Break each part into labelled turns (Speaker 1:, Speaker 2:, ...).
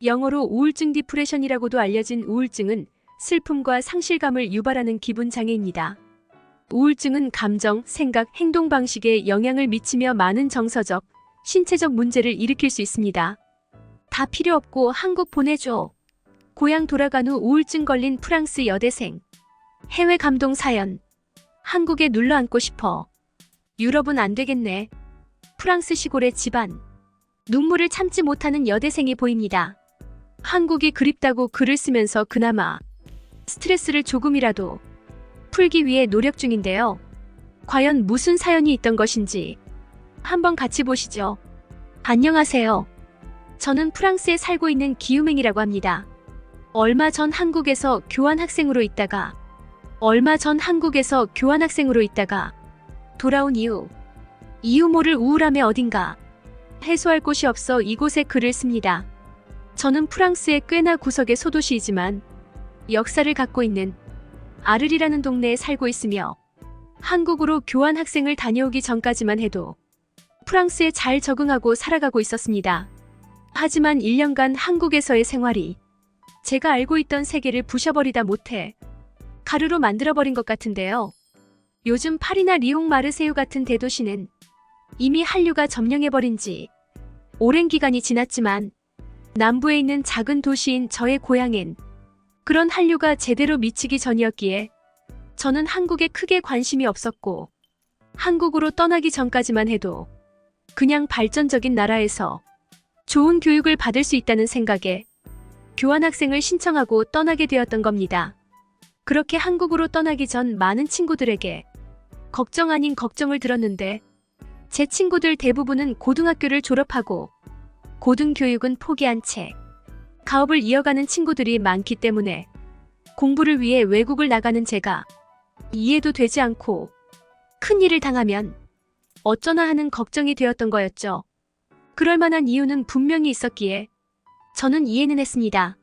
Speaker 1: 영어로 우울증 디프레션이라고도 알려진 우울증은 슬픔과 상실감을 유발하는 기분 장애입니다. 우울증은 감정, 생각, 행동 방식에 영향을 미치며 많은 정서적, 신체적 문제를 일으킬 수 있습니다. 다 필요 없고 한국 보내줘. 고향 돌아간 후 우울증 걸린 프랑스 여대생. 해외 감동 사연. 한국에 눌러 앉고 싶어. 유럽은 안 되겠네. 프랑스 시골의 집안. 눈물을 참지 못하는 여대생이 보입니다. 한국이 그립다고 글을 쓰면서 그나마 스트레스를 조금이라도 풀기 위해 노력 중인데요. 과연 무슨 사연이 있던 것인지 한번 같이 보시죠. 안녕하세요. 저는 프랑스에 살고 있는 기우맹이라고 합니다. 얼마 전 한국에서 교환학생으로 있다가 돌아온 이유 모를 우울함에 어딘가 해소할 곳이 없어 이곳에 글을 씁니다. 저는 프랑스의 꽤나 구석의 소도시이지만 역사를 갖고 있는 아르리라는 동네에 살고 있으며 한국으로 교환학생을 다녀오기 전까지만 해도 프랑스에 잘 적응하고 살아가고 있었습니다. 하지만 1년간 한국에서의 생활이 제가 알고 있던 세계를 부셔버리다 못해 가루로 만들어버린 것 같은데요. 요즘 파리나 리옹 마르세유 같은 대도시는 이미 한류가 점령해버린 지 오랜 기간이 지났지만 남부에 있는 작은 도시인 저의 고향엔 그런 한류가 제대로 미치기 전이었기에 저는 한국에 크게 관심이 없었고 한국으로 떠나기 전까지만 해도 그냥 발전적인 나라에서 좋은 교육을 받을 수 있다는 생각에 교환학생을 신청하고 떠나게 되었던 겁니다. 그렇게 한국으로 떠나기 전 많은 친구들에게 걱정 아닌 걱정을 들었는데 제 친구들 대부분은 고등학교를 졸업하고 고등교육은 포기한 채 가업을 이어가는 친구들이 많기 때문에 공부를 위해 외국을 나가는 제가 이해도 되지 않고 큰일을 당하면 어쩌나 하는 걱정이 되었던 거였죠. 그럴 만한 이유는 분명히 있었기에 저는 이해는 했습니다.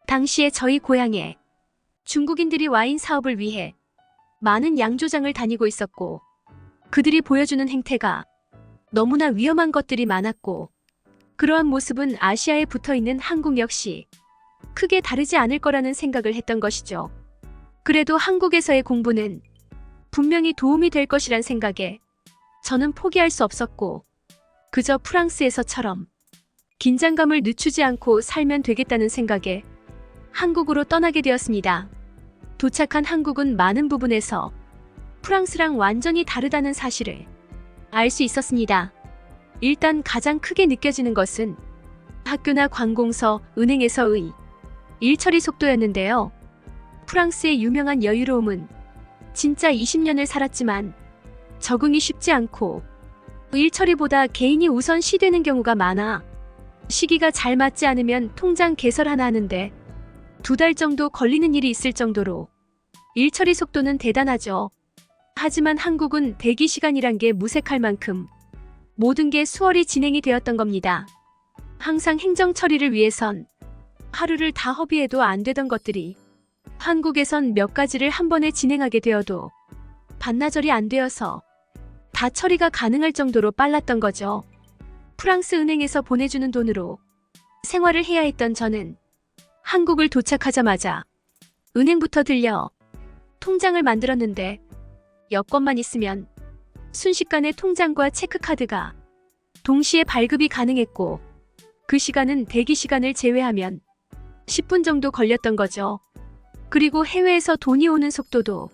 Speaker 1: 당시에 저희 고향에 중국인들이 와인 사업을 위해 많은 양조장을 다니고 있었고 그들이 보여주는 행태가 너무나 위험한 것들이 많았고 그러한 모습은 아시아에 붙어있는 한국 역시 크게 다르지 않을 거라는 생각을 했던 것이죠. 그래도 한국에서의 공부는 분명히 도움이 될 것이란 생각에 저는 포기할 수 없었고 그저 프랑스에서처럼 긴장감을 늦추지 않고 살면 되겠다는 생각에 한국으로 떠나게 되었습니다. 도착한 한국은 많은 부분에서 프랑스랑 완전히 다르다는 사실을 알 수 있었습니다. 일단 가장 크게 느껴지는 것은 학교나 관공서, 은행에서의 일처리 속도였는데요. 프랑스의 유명한 여유로움은 진짜 20년을 살았지만 적응이 쉽지 않고 일처리보다 개인이 우선 시되는 경우가 많아 시기가 잘 맞지 않으면 통장 개설 하나 하는데 2달 정도 걸리는 일이 있을 정도로 일처리 속도는 대단하죠. 하지만 한국은 대기 시간이란 게 무색할 만큼 모든 게 수월히 진행이 되었던 겁니다. 항상 행정 처리를 위해선 하루를 다 허비해도 안 되던 것들이 한국에선 몇 가지를 한 번에 진행하게 되어도 반나절이 안 되어서 다 처리가 가능할 정도로 빨랐던 거죠. 프랑스 은행에서 보내주는 돈으로 생활을 해야 했던 저는 한국을 도착하자마자 은행부터 들려 통장을 만들었는데 여권만 있으면 순식간에 통장과 체크카드가 동시에 발급이 가능했고 그 시간은 대기 시간을 제외하면 10분 정도 걸렸던 거죠. 그리고 해외에서 돈이 오는 속도도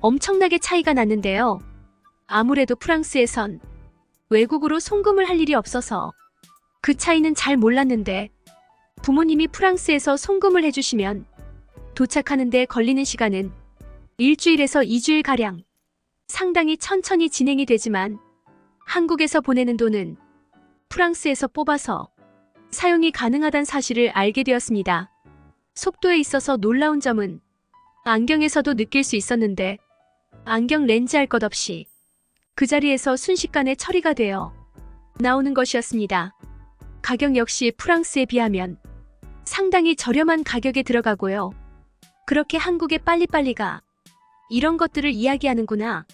Speaker 1: 엄청나게 차이가 났는데요. 아무래도 프랑스에선 외국으로 송금을 할 일이 없어서 그 차이는 잘 몰랐는데 부모님이 프랑스에서 송금을 해주시면 도착하는데 걸리는 시간은 일주일에서 2주일가량 상당히 천천히 진행이 되지만 한국에서 보내는 돈은 프랑스에서 뽑아서 사용이 가능하다는 사실을 알게 되었습니다. 속도에 있어서 놀라운 점은 안경에서도 느낄 수 있었는데 안경 렌즈 할 것 없이 그 자리에서 순식간에 처리가 되어 나오는 것이었습니다. 가격 역시 프랑스에 비하면 상당히 저렴한 가격에 들어가고요. 그렇게 한국에 빨리빨리가 이런 것들을 이야기하는구나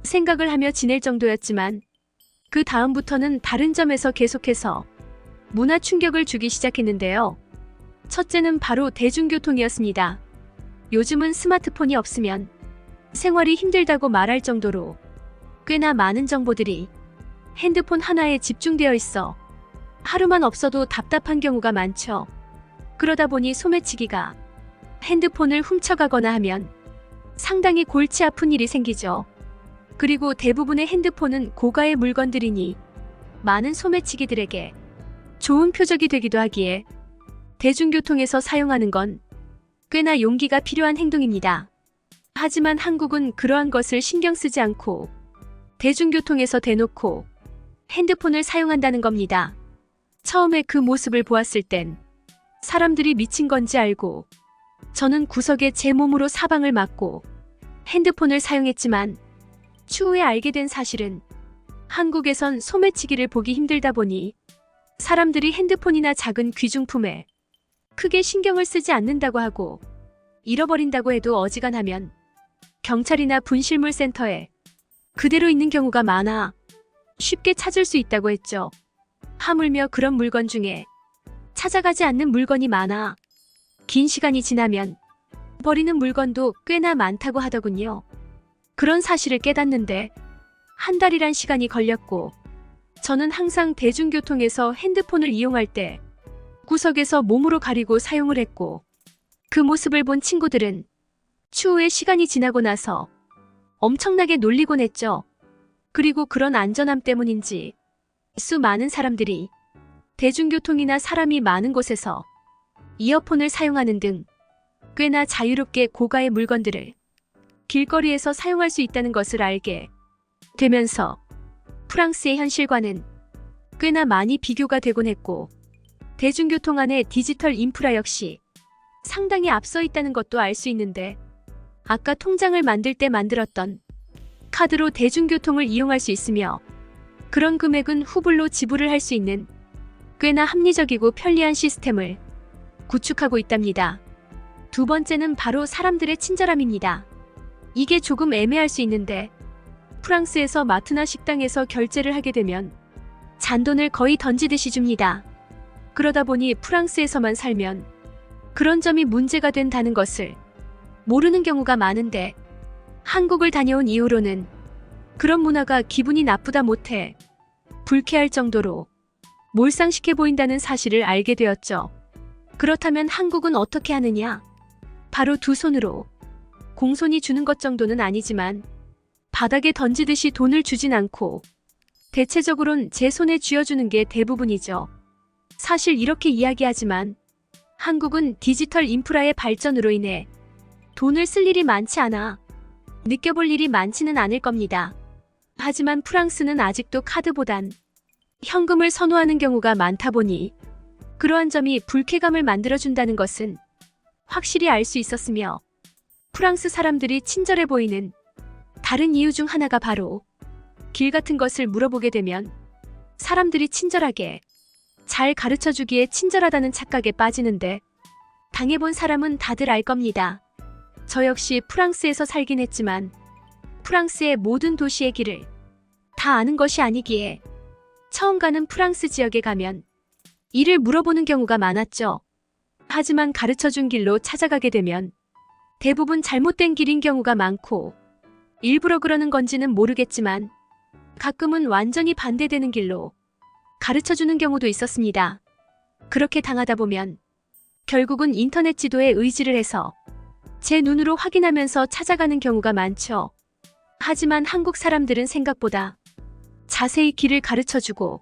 Speaker 1: 생각을 하며 지낼 정도였지만 그 다음부터는 다른 점에서 계속해서 문화 충격을 주기 시작했는데요. 첫째는 바로 대중교통이었습니다. 요즘은 스마트폰이 없으면 생활이 힘들다고 말할 정도로 꽤나 많은 정보들이 핸드폰 하나에 집중되어 있어 하루만 없어도 답답한 경우가 많죠. 그러다 보니 소매치기가 핸드폰을 훔쳐가거나 하면 상당히 골치 아픈 일이 생기죠. 그리고 대부분의 핸드폰은 고가의 물건들이니 많은 소매치기들에게 좋은 표적이 되기도 하기에 대중교통에서 사용하는 건 꽤나 용기가 필요한 행동입니다. 하지만 한국은 그러한 것을 신경 쓰지 않고 대중교통에서 대놓고 핸드폰을 사용한다는 겁니다. 처음에 그 모습을 보았을 땐 사람들이 미친 건지 알고 저는 구석에 제 몸으로 사방을 막고 핸드폰을 사용했지만 추후에 알게 된 사실은 한국에선 소매치기를 보기 힘들다 보니 사람들이 핸드폰이나 작은 귀중품에 크게 신경을 쓰지 않는다고 하고 잃어버린다고 해도 어지간하면 경찰이나 분실물 센터에 그대로 있는 경우가 많아 쉽게 찾을 수 있다고 했죠. 하물며 그런 물건 중에 찾아가지 않는 물건이 많아 긴 시간이 지나면 버리는 물건도 꽤나 많다고 하더군요. 그런 사실을 깨닫는데 한 달이란 시간이 걸렸고 저는 항상 대중교통에서 핸드폰을 이용할 때 구석에서 몸으로 가리고 사용을 했고 그 모습을 본 친구들은 추후에 시간이 지나고 나서 엄청나게 놀리곤 했죠. 그리고 그런 안전함 때문인지 수많은 사람들이 대중교통이나 사람이 많은 곳에서 이어폰을 사용하는 등 꽤나 자유롭게 고가의 물건들을 길거리에서 사용할 수 있다는 것을 알게 되면서 프랑스의 현실과는 꽤나 많이 비교가 되곤 했고 대중교통 안의 디지털 인프라 역시 상당히 앞서 있다는 것도 알 수 있는데 아까 통장을 만들 때 만들었던 카드로 대중교통을 이용할 수 있으며 그런 금액은 후불로 지불을 할 수 있는 꽤나 합리적이고 편리한 시스템을 구축하고 있답니다. 두 번째는 바로 사람들의 친절함입니다. 이게 조금 애매할 수 있는데 프랑스에서 마트나 식당에서 결제를 하게 되면 잔돈을 거의 던지듯이 줍니다. 그러다 보니 프랑스에서만 살면 그런 점이 문제가 된다는 것을 모르는 경우가 많은데 한국을 다녀온 이후로는 그런 문화가 기분이 나쁘다 못해 불쾌할 정도로 몰상식해 보인다는 사실을 알게 되었죠. 그렇다면 한국은 어떻게 하느냐? 바로 두 손으로 공손히 주는 것 정도는 아니지만 바닥에 던지듯이 돈을 주진 않고 대체적으론 제 손에 쥐어주는 게 대부분이죠. 사실 이렇게 이야기하지만 한국은 디지털 인프라의 발전으로 인해 돈을 쓸 일이 많지 않아 느껴볼 일이 많지는 않을 겁니다. 하지만 프랑스는 아직도 카드보단 현금을 선호하는 경우가 많다 보니 그러한 점이 불쾌감을 만들어준다는 것은 확실히 알 수 있었으며 프랑스 사람들이 친절해 보이는 다른 이유 중 하나가 바로 길 같은 것을 물어보게 되면 사람들이 친절하게 잘 가르쳐주기에 친절하다는 착각에 빠지는데 당해본 사람은 다들 알 겁니다. 저 역시 프랑스에서 살긴 했지만 프랑스의 모든 도시의 길을 다 아는 것이 아니기에 처음 가는 프랑스 지역에 가면 이를 물어보는 경우가 많았죠. 하지만 가르쳐준 길로 찾아가게 되면 대부분 잘못된 길인 경우가 많고 일부러 그러는 건지는 모르겠지만 가끔은 완전히 반대되는 길로 가르쳐주는 경우도 있었습니다. 그렇게 당하다 보면 결국은 인터넷 지도에 의지를 해서 제 눈으로 확인하면서 찾아가는 경우가 많죠. 하지만 한국 사람들은 생각보다 자세히 길을 가르쳐주고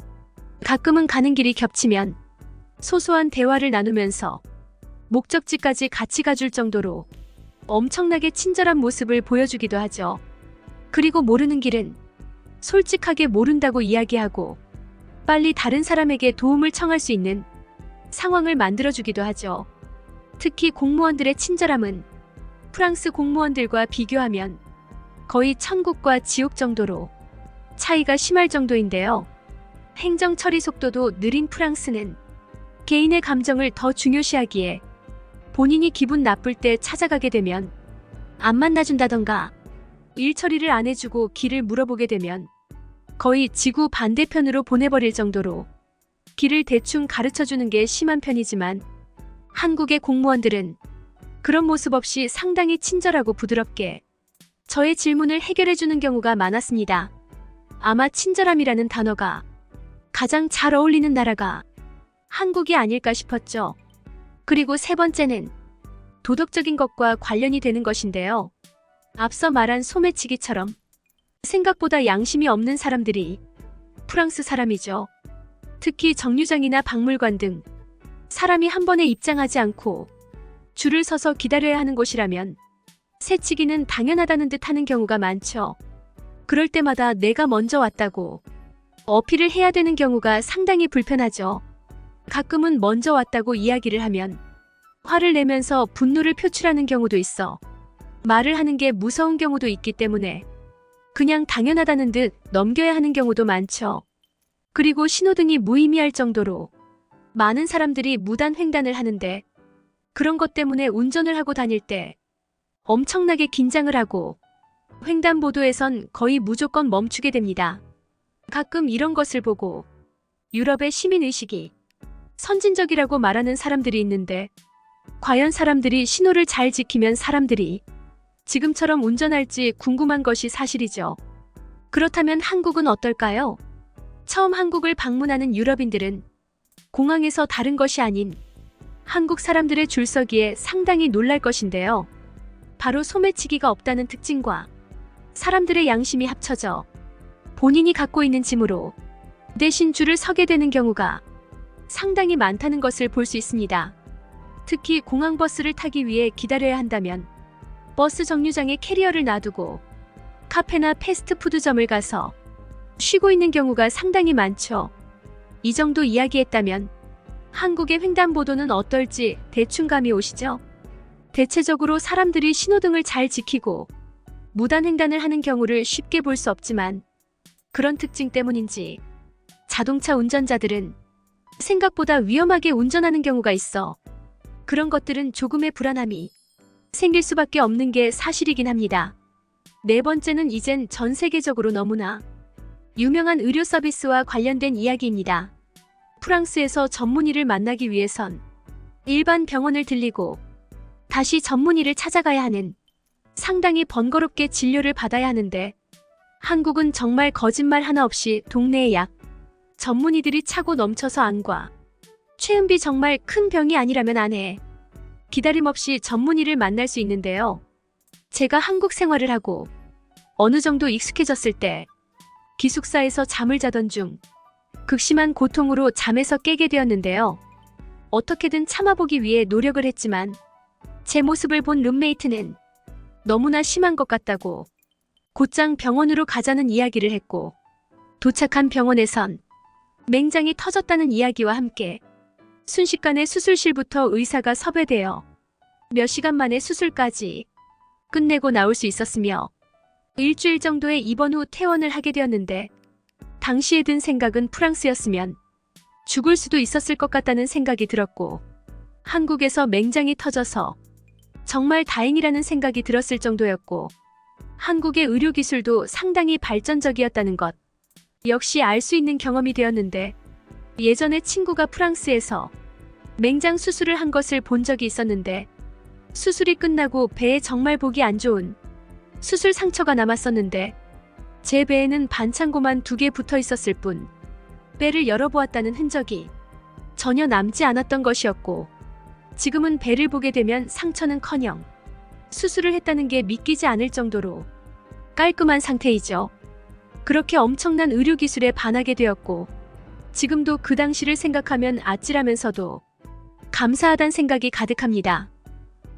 Speaker 1: 가끔은 가는 길이 겹치면 소소한 대화를 나누면서 목적지까지 같이 가줄 정도로 엄청나게 친절한 모습을 보여주기도 하죠. 그리고 모르는 길은 솔직하게 모른다고 이야기하고 빨리 다른 사람에게 도움을 청할 수 있는 상황을 만들어주기도 하죠. 특히 공무원들의 친절함은 프랑스 공무원들과 비교하면 거의 천국과 지옥 정도로 차이가 심할 정도인데요. 행정 처리 속도도 느린 프랑스는 개인의 감정을 더 중요시하기에 본인이 기분 나쁠 때 찾아가게 되면 안 만나준다던가 일 처리를 안 해주고 길을 물어보게 되면 거의 지구 반대편으로 보내버릴 정도로 길을 대충 가르쳐주는 게 심한 편이지만 한국의 공무원들은 그런 모습 없이 상당히 친절하고 부드럽게 저의 질문을 해결해주는 경우가 많았습니다. 아마 친절함이라는 단어가 가장 잘 어울리는 나라가 한국이 아닐까 싶었죠. 그리고 세 번째는 도덕적인 것과 관련이 되는 것인데요. 앞서 말한 소매치기처럼 생각보다 양심이 없는 사람들이 프랑스 사람이죠. 특히 정류장이나 박물관 등 사람이 한 번에 입장하지 않고 줄을 서서 기다려야 하는 곳이라면 새치기는 당연하다는 듯 하는 경우가 많죠. 그럴 때마다 내가 먼저 왔다고 어필을 해야 되는 경우가 상당히 불편하죠. 가끔은 먼저 왔다고 이야기를 하면 화를 내면서 분노를 표출하는 경우도 있어 말을 하는 게 무서운 경우도 있기 때문에 그냥 당연하다는 듯 넘겨야 하는 경우도 많죠. 그리고 신호등이 무의미할 정도로 많은 사람들이 무단 횡단을 하는데 그런 것 때문에 운전을 하고 다닐 때 엄청나게 긴장을 하고 횡단보도에선 거의 무조건 멈추게 됩니다. 가끔 이런 것을 보고 유럽의 시민의식이 선진적이라고 말하는 사람들이 있는데 과연 사람들이 신호를 잘 지키면 사람들이 지금처럼 운전할지 궁금한 것이 사실이죠. 그렇다면 한국은 어떨까요? 처음 한국을 방문하는 유럽인들은 공항에서 다른 것이 아닌 한국 사람들의 줄서기에 상당히 놀랄 것인데요. 바로 소매치기가 없다는 특징과 사람들의 양심이 합쳐져 본인이 갖고 있는 짐으로 대신 줄을 서게 되는 경우가 상당히 많다는 것을 볼 수 있습니다. 특히 공항버스를 타기 위해 기다려야 한다면 버스 정류장에 캐리어를 놔두고 카페나 패스트푸드점을 가서 쉬고 있는 경우가 상당히 많죠. 이 정도 이야기했다면 한국의 횡단보도는 어떨지 대충 감이 오시죠? 대체적으로 사람들이 신호등을 잘 지키고 무단 횡단을 하는 경우를 쉽게 볼 수 없지만 그런 특징 때문인지 자동차 운전자들은 생각보다 위험하게 운전하는 경우가 있어 그런 것들은 조금의 불안함이 생길 수밖에 없는 게 사실이긴 합니다. 네 번째는 이젠 전 세계적으로 너무나 유명한 의료 서비스와 관련된 이야기입니다. 프랑스에서 전문의를 만나기 위해선 일반 병원을 들리고 다시 전문의를 찾아가야 하는 상당히 번거롭게 진료를 받아야 하는데 한국은 정말 거짓말 하나 없이 동네에 약 전문의들이 차고 넘쳐서 안과 최은비 정말 큰 병이 아니라면 안에 기다림 없이 전문의를 만날 수 있는데요. 제가 한국 생활을 하고 어느 정도 익숙해졌을 때 기숙사에서 잠을 자던 중 극심한 고통으로 잠에서 깨게 되었는데요. 어떻게든 참아보기 위해 노력을 했지만 제 모습을 본 룸메이트는 너무나 심한 것 같다고 곧장 병원으로 가자는 이야기를 했고 도착한 병원에선 맹장이 터졌다는 이야기와 함께 순식간에 수술실부터 의사가 섭외되어 몇 시간 만에 수술까지 끝내고 나올 수 있었으며 일주일 정도의 입원 후 퇴원을 하게 되었는데 당시에 든 생각은 프랑스였으면 죽을 수도 있었을 것 같다는 생각이 들었고 한국에서 맹장이 터져서 정말 다행이라는 생각이 들었을 정도였고 한국의 의료기술도 상당히 발전적이었다는 것 역시 알 수 있는 경험이 되었는데 예전에 친구가 프랑스에서 맹장 수술을 한 것을 본 적이 있었는데 수술이 끝나고 배에 정말 보기 안 좋은 수술 상처가 남았었는데 제 배에는 반창고만 2개 붙어 있었을 뿐 배를 열어보았다는 흔적이 전혀 남지 않았던 것이었고 지금은 배를 보게 되면 상처는커녕 수술을 했다는 게 믿기지 않을 정도로 깔끔한 상태이죠. 그렇게 엄청난 의료기술에 반하게 되었고 지금도 그 당시를 생각하면 아찔하면서도 감사하단 생각이 가득합니다.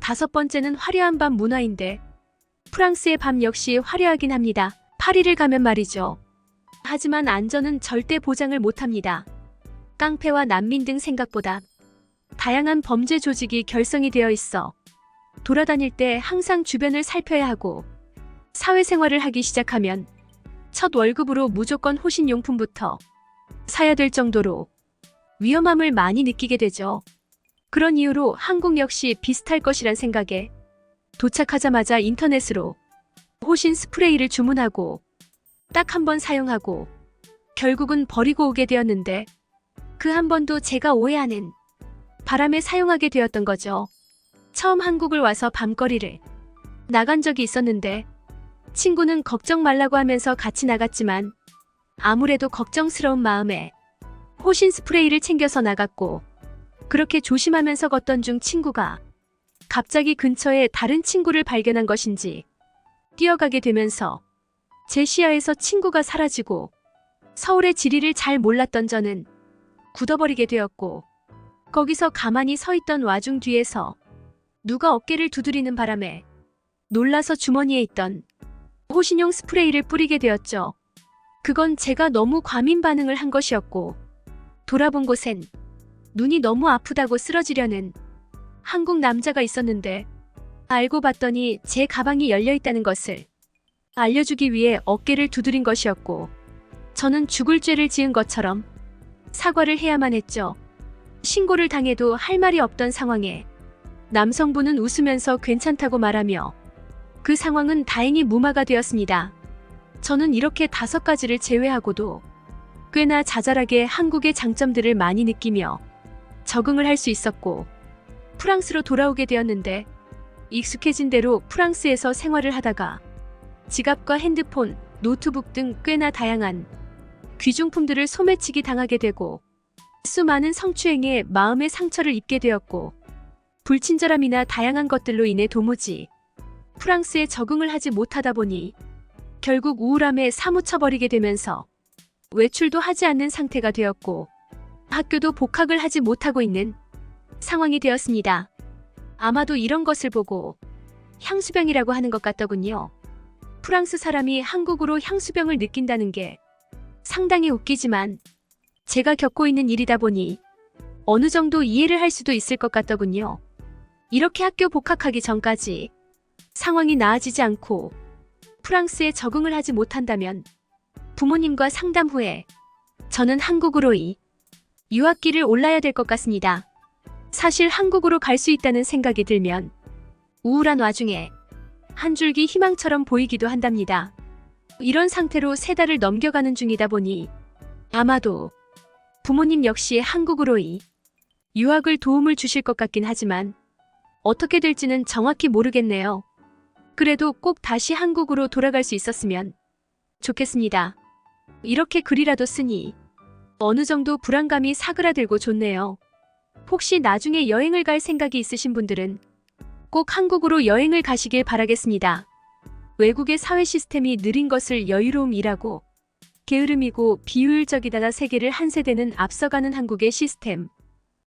Speaker 1: 5번째는 화려한 밤 문화인데 프랑스의 밤 역시 화려하긴 합니다. 파리를 가면 말이죠. 하지만 안전은 절대 보장을 못합니다. 깡패와 난민 등 생각보다 다양한 범죄 조직이 결성이 되어 있어 돌아다닐 때 항상 주변을 살펴야 하고 사회생활을 하기 시작하면 첫 월급으로 무조건 호신용품부터 사야 될 정도로 위험함을 많이 느끼게 되죠. 그런 이유로 한국 역시 비슷할 것이란 생각에 도착하자마자 인터넷으로 호신 스프레이를 주문하고 딱 한 번 사용하고 결국은 버리고 오게 되었는데 그 한 번도 제가 오해하는 바람에 사용하게 되었던 거죠. 처음 한국을 와서 밤거리를 나간 적이 있었는데 친구는 걱정 말라고 하면서 같이 나갔지만 아무래도 걱정스러운 마음에 호신 스프레이를 챙겨서 나갔고 그렇게 조심하면서 걷던 중 친구가 갑자기 근처에 다른 친구를 발견한 것인지 뛰어가게 되면서 제 시야에서 친구가 사라지고 서울의 지리를 잘 몰랐던 저는 굳어버리게 되었고 거기서 가만히 서 있던 와중 뒤에서 누가 어깨를 두드리는 바람에 놀라서 주머니에 있던 호신용 스프레이를 뿌리게 되었죠. 그건 제가 너무 과민 반응을 한 것이었고 돌아본 곳엔 눈이 너무 아프다고 쓰러지려는 한국 남자가 있었는데 알고 봤더니 제 가방이 열려 있다는 것을 알려주기 위해 어깨를 두드린 것이었고 저는 죽을 죄를 지은 것처럼 사과를 해야만 했죠. 신고를 당해도 할 말이 없던 상황에 남성분은 웃으면서 괜찮다고 말하며 그 상황은 다행히 무마가 되었습니다. 저는 이렇게 5가지를 제외하고도 꽤나 자잘하게 한국의 장점들을 많이 느끼며 적응을 할 수 있었고 프랑스로 돌아오게 되었는데 익숙해진 대로 프랑스에서 생활을 하다가 지갑과 핸드폰, 노트북 등 꽤나 다양한 귀중품들을 소매치기 당하게 되고 수많은 성추행에 마음의 상처를 입게 되었고 불친절함이나 다양한 것들로 인해 도무지 프랑스에 적응을 하지 못하다 보니 결국 우울함에 사무쳐버리게 되면서 외출도 하지 않는 상태가 되었고 학교도 복학을 하지 못하고 있는 상황이 되었습니다. 아마도 이런 것을 보고 향수병이라고 하는 것 같더군요. 프랑스 사람이 한국으로 향수병을 느낀다는 게 상당히 웃기지만 제가 겪고 있는 일이다 보니 어느 정도 이해를 할 수도 있을 것 같더군요. 이렇게 학교 복학하기 전까지 상황이 나아지지 않고 프랑스에 적응을 하지 못한다면 부모님과 상담 후에 저는 한국으로 유학길을 올라야 될 것 같습니다. 사실 한국으로 갈 수 있다는 생각이 들면 우울한 와중에 한 줄기 희망처럼 보이기도 한답니다. 이런 상태로 3달을 넘겨가는 중이다 보니 아마도 부모님 역시 한국으로 유학을 도움을 주실 것 같긴 하지만 어떻게 될지는 정확히 모르겠네요. 그래도 꼭 다시 한국으로 돌아갈 수 있었으면 좋겠습니다. 이렇게 글이라도 쓰니 어느 정도 불안감이 사그라들고 좋네요. 혹시 나중에 여행을 갈 생각이 있으신 분들은 꼭 한국으로 여행을 가시길 바라겠습니다. 외국의 사회 시스템이 느린 것을 여유로움이라고 게으름이고 비효율적이다가 세계를 한 세대는 앞서가는 한국의 시스템.